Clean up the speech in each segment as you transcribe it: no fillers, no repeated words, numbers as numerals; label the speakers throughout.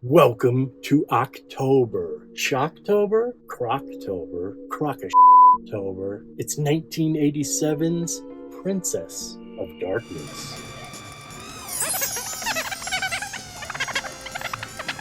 Speaker 1: Welcome to October. Shocktober? Crocktober? Crocktober. It's 1987's Princess of Darkness.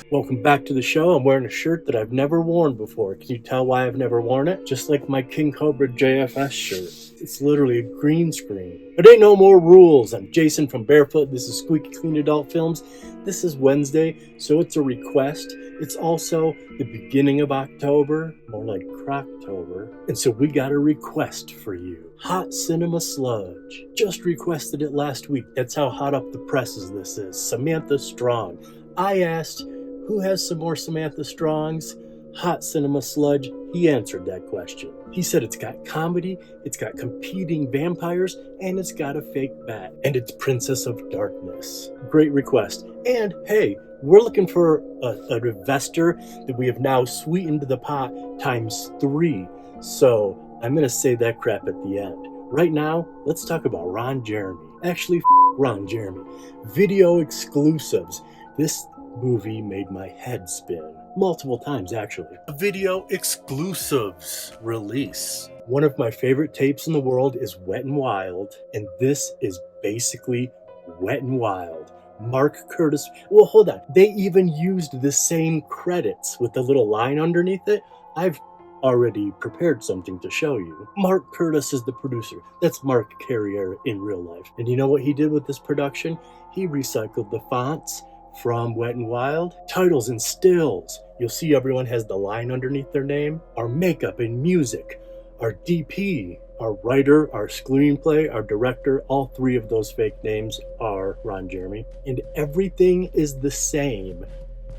Speaker 1: Welcome back to the show. I'm wearing a shirt that I've never worn before. Can you tell why I've never worn it? Just like my King Cobra JFS shirt. It's literally a green screen. But ain't no more rules. I'm Jason from Barefoot. This is Squeaky Clean Adult Films. This is Wednesday, so it's a request. It's also the beginning of October, more like Crocktober. And so we got a request for you. Hot Cinema Sludge. Just requested it last week. That's how hot up the presses this is. Samantha Strong. I asked, who has some more Samantha Strongs? Hot Cinema Sludge. He answered that question. He said it's got comedy, it's got competing vampires, and it's got a fake bat. And it's Princess of Darkness. Great request. And hey, we're looking for an investor that we have now sweetened the pot times 3. So I'm going to say that crap at the end. Right now, let's talk about Ron Jeremy. Actually, Ron Jeremy. Video exclusives. This movie made my head spin. Multiple times, actually. A video exclusives release. One of my favorite tapes in the world is Wet and Wild, and this is basically Wet and Wild. Mark Curtis. Well, hold on. They even used the same credits with the little line underneath it. I've already prepared something to show you. Mark Curtis is the producer. That's Mark Carriere in real life. And you know what he did with this production? He recycled the fonts from Wet and Wild, titles and stills. You'll see everyone has the line underneath their name. Our makeup and music, our DP, our writer, our screenplay, our director, all 3 of those fake names are Ron Jeremy. And everything is the same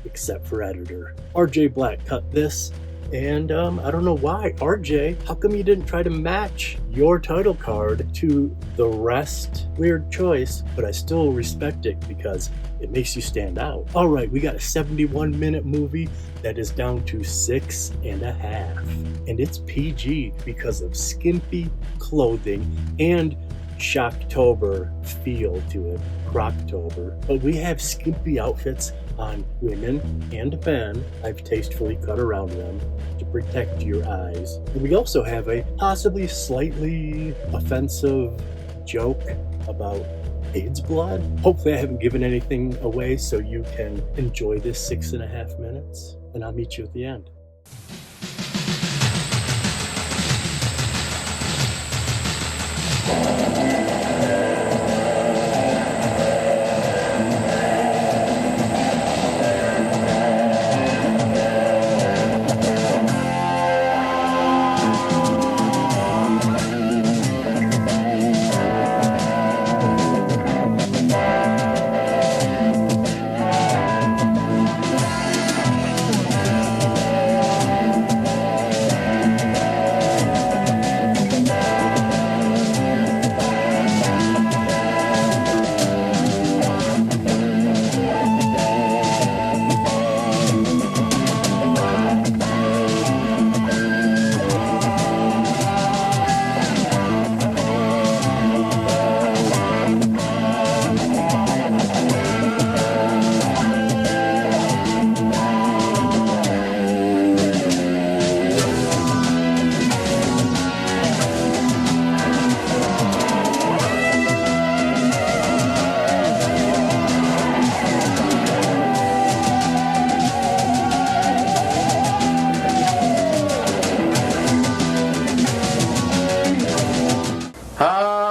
Speaker 1: except for editor. RJ Black cut this. And I don't know why. RJ, how come you didn't try to match your title card to the rest? Weird choice, but I still respect it because it makes you stand out. All right, we got a 71-minute movie that is down to 6.5. And it's PG because of skimpy clothing and Shocktober feel to it, Crocktober. But we have skimpy outfits on women and men. I've tastefully cut around them to protect your eyes. And we also have a possibly slightly offensive joke about AIDS blood. Hopefully I haven't given anything away so you can enjoy this 6.5 minutes. And I'll meet you at the end.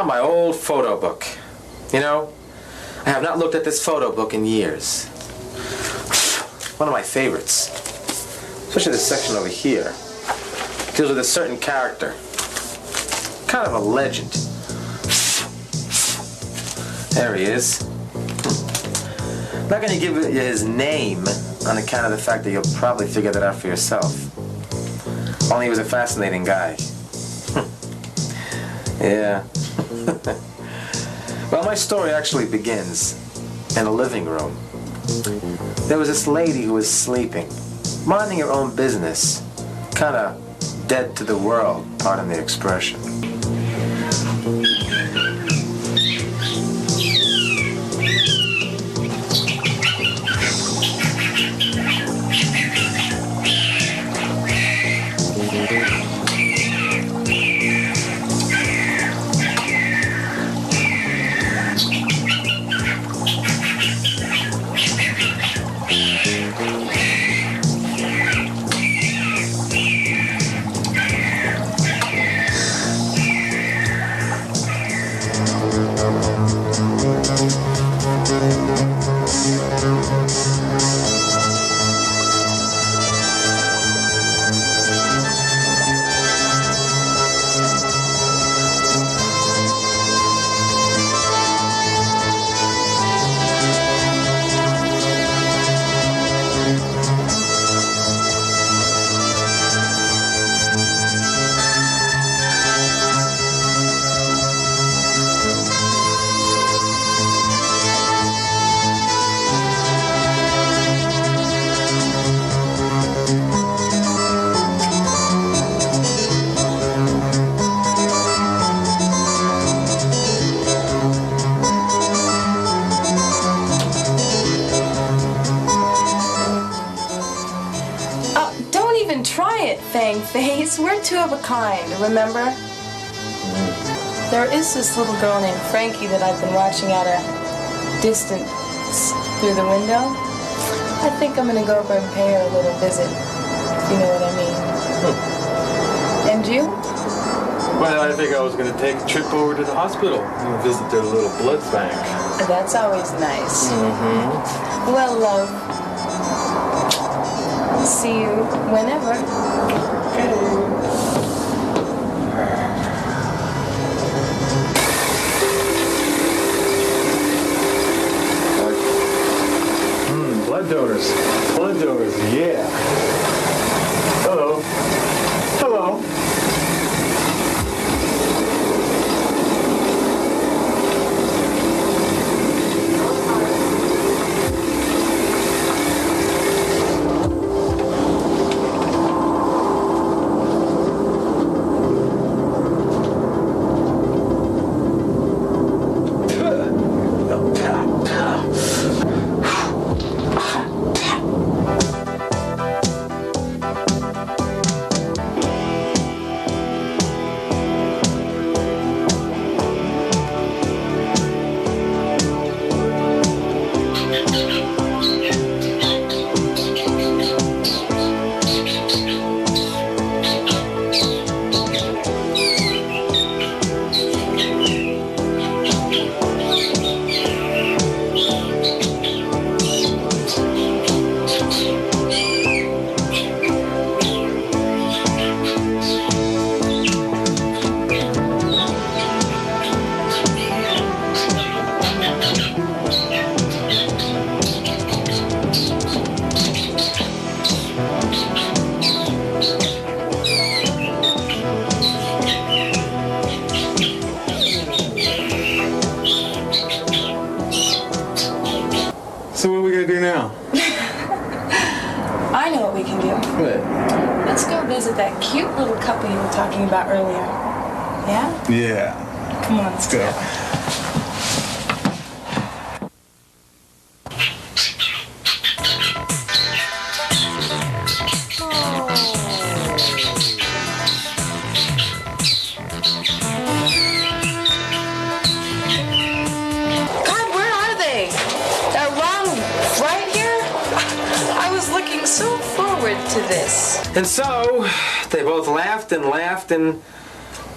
Speaker 2: My old photo book. You know, I have not looked at this photo book in years. One of my favorites. Especially this section over here. Deals with a certain character. Kind of a legend. There he is. Not gonna give you his name on account of the fact that you'll probably figure that out for yourself. Only he was a fascinating guy. Yeah. Well, my story actually begins in a living room. There was this lady who was sleeping, minding her own business, kind of dead to the world, pardon the expression.
Speaker 3: try it, Fang Face. We're two of a kind, remember? There is this little girl named Frankie that I've been watching at a distance through the window. I think I'm gonna go over and pay her a little visit, if you know what I mean. And you?
Speaker 4: Well, I think I was going to take a trip over to the hospital and visit their little blood bank.
Speaker 3: That's always nice.
Speaker 4: Mm-hmm.
Speaker 3: Well, love, see you whenever.
Speaker 4: Blood donors. Blood donors, yeah. Hello. Hello. So what are we gonna do now?
Speaker 3: I know what we can do.
Speaker 4: What?
Speaker 3: Let's go visit that cute little couple you were talking about earlier. Yeah?
Speaker 4: Yeah.
Speaker 3: Come on, let's go. God, where are they? Around right here? I was looking so forward to this.
Speaker 2: And so, they both laughed and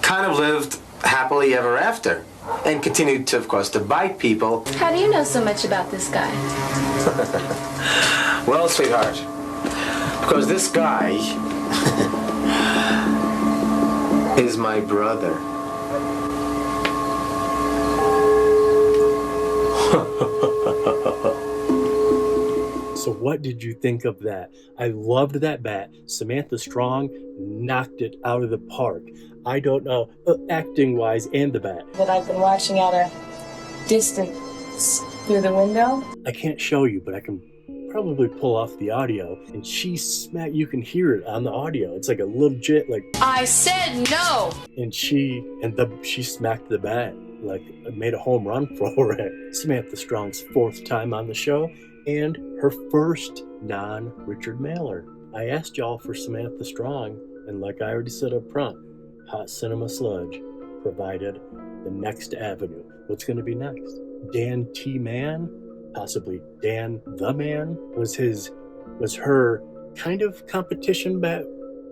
Speaker 2: kind of lived happily ever after. And continued to, of course, to bite people.
Speaker 5: How do you know so much about this guy?
Speaker 2: Well, sweetheart, because this guy is my brother.
Speaker 1: So what did you think of that? I loved that bat. Samantha Strong knocked it out of the park. I don't know, acting-wise and the bat.
Speaker 3: That I've been watching at a distance through the window.
Speaker 1: I can't show you, but I can probably pull off the audio. And she smacked, you can hear it on the audio. It's like a legit, like...
Speaker 3: I said no!
Speaker 1: And she smacked the bat, like made a home run for it. Samantha Strong's fourth time on the show, and her first non-Richard Mailer. I asked y'all for Samantha Strong, and like I already said up front, Hot Cinema Sludge provided the next avenue. What's going to be next? Dan T. Mann, possibly Dan the Man, was her kind of competition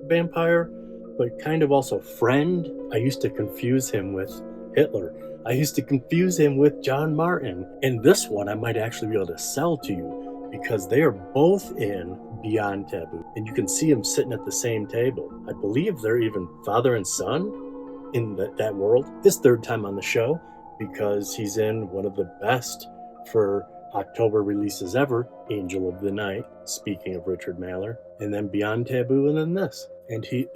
Speaker 1: vampire, but kind of also friend. I used to confuse him with Hitler. I used to confuse him with John Martin. And this one I might actually be able to sell to you because they are both in Beyond Taboo. And you can see them sitting at the same table. I believe they're even father and son in that world. His third time on the show because he's in one of the best for October releases ever, Angel of the Night, speaking of Richard Mailer. And then Beyond Taboo and then this. And he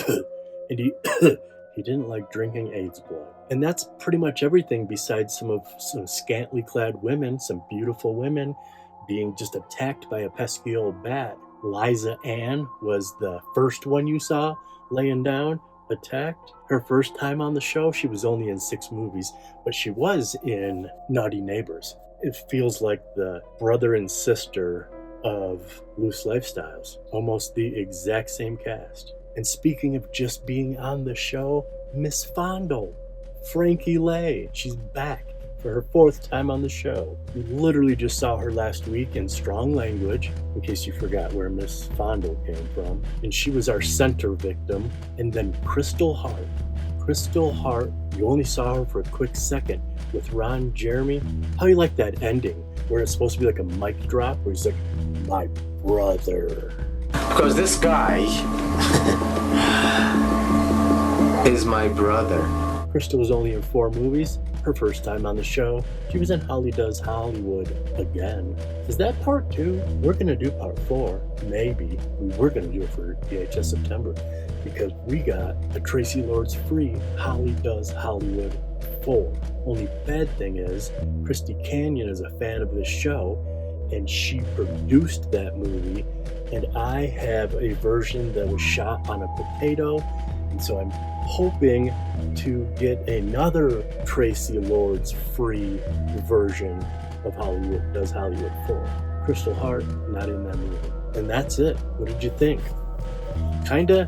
Speaker 1: he didn't like drinking AIDS blood. And that's pretty much everything besides some scantily clad women, some beautiful women being just attacked by a pesky old bat. Liza Ann was the first one you saw laying down, attacked. Her first time on the show, she was only in 6 movies, but she was in Naughty Neighbors. It feels like the brother and sister of Loose Lifestyles. Almost the exact same cast. And speaking of just being on the show, Miss Fondle, Frankie Leigh, she's back for her 4th time on the show. We literally just saw her last week in Strong Language, in case you forgot where Miss Fondle came from. And she was our center victim. And then Crystal Hart. Crystal Hart, you only saw her for a quick second with Ron Jeremy. How do you like that ending where it's supposed to be like a mic drop where he's like, my brother?
Speaker 2: Because this guy is my brother.
Speaker 1: Crystal was only in 4 movies. Her first time on the show. She was in Holly Does Hollywood again. Is that part 2? We're going to do part 4. Maybe. We were going to do it for VHS September because we got a Tracy Lords free Holly Does Hollywood 4. Only bad thing is Christy Canyon is a fan of this show and she produced that movie, and I have a version that was shot on a potato, and so I'm hoping to get another Tracy Lords free version of Hollywood Does Hollywood 4. Crystal Hart not in that movie. And that's it. What did you think? Kinda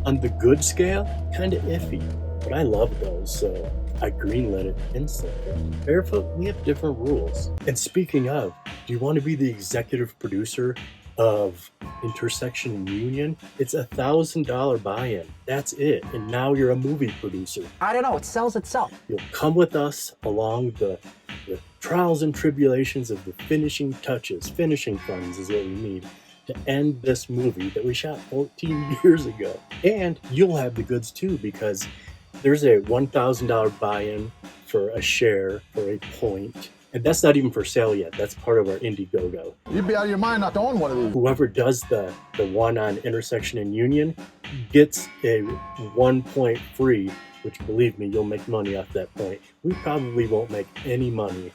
Speaker 1: on the good scale, kinda iffy. But I love those, so I greenlit it instantly. Barefoot, we have different rules. And speaking of, do you want to be the executive producer of Intersection and Union? It's $1,000 buy-in. That's it. And now you're a movie producer.
Speaker 6: I don't know. It sells itself.
Speaker 1: You'll come with us along the trials and tribulations of the finishing touches. Finishing funds is what we need to end this movie that we shot 14 years ago. And you'll have the goods too, because there's a $1,000 buy-in for a share for a point. And that's not even for sale yet. That's part of our Indiegogo.
Speaker 7: You'd be out of your mind not to own one of these.
Speaker 1: Whoever does the one on Intersection and Union gets a 1 point free, which, believe me, you'll make money off that point. We probably won't make any money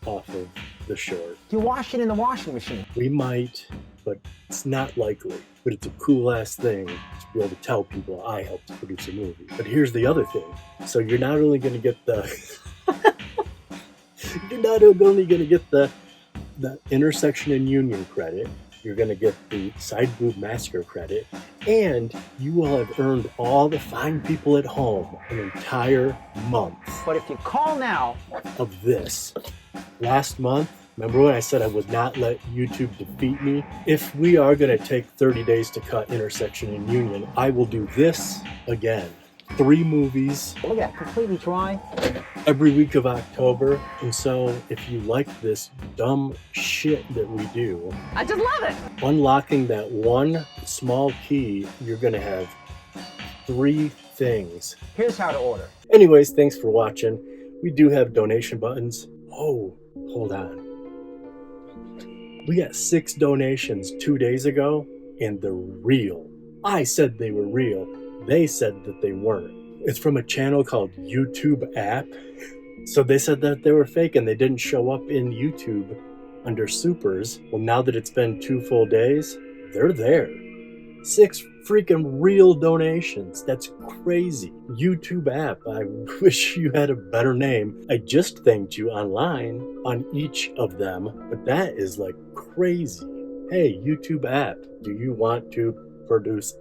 Speaker 1: off of the short.
Speaker 6: You wash it in the washing machine.
Speaker 1: We might, but it's not likely. But it's a cool-ass thing to be able to tell people I helped produce a movie. But here's the other thing. So you're not only going to get the... You're not only going to get the Intersection and Union credit, you're going to get the Side Boob Massacre credit, and you will have earned all the fine people at home an entire month.
Speaker 6: But if you call now...
Speaker 1: Of this. Last month, remember when I said I would not let YouTube defeat me? If we are going to take 30 days to cut Intersection and Union, I will do this again. 3 movies.
Speaker 6: Look at that, completely dry.
Speaker 1: Every week of October. And so if you like this dumb shit that we do,
Speaker 6: I just love it.
Speaker 1: Unlocking that one small key, you're going to have 3 things.
Speaker 6: Here's how to order.
Speaker 1: Anyways, thanks for watching. We do have donation buttons. Oh, hold on. We got 6 donations 2 days ago, and they're real. I said they were real. They said that they weren't. It's from a channel called YouTube App. So they said that they were fake and they didn't show up in YouTube under supers. Well, now that it's been 2 full days, they're there. 6 freaking real donations. That's crazy. YouTube App, I wish you had a better name. I just thanked you online on each of them, but that is like crazy. Hey, YouTube App, do you want to produce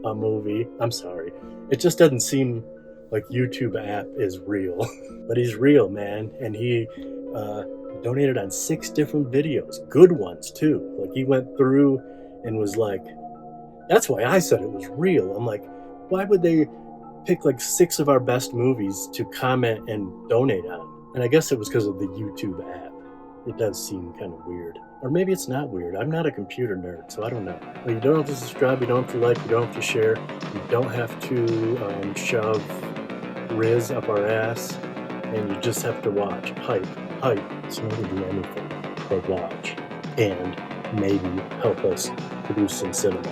Speaker 1: a movie? I'm sorry. It just doesn't seem like YouTube App is real. But he's real, man. And he donated on 6 different videos. Good ones, too. Like, he went through and was like, that's why I said it was real. I'm like, why would they pick like 6 of our best movies to comment and donate on? And I guess it was because of the YouTube App. It does seem kind of weird. Or maybe it's not weird. I'm not a computer nerd, so I don't know. Well, you don't have to subscribe, you don't have to like, you don't have to share, you don't have to shove Riz up our ass, and you just have to watch. Hype. So never do anything but watch. And maybe help us produce some cinema.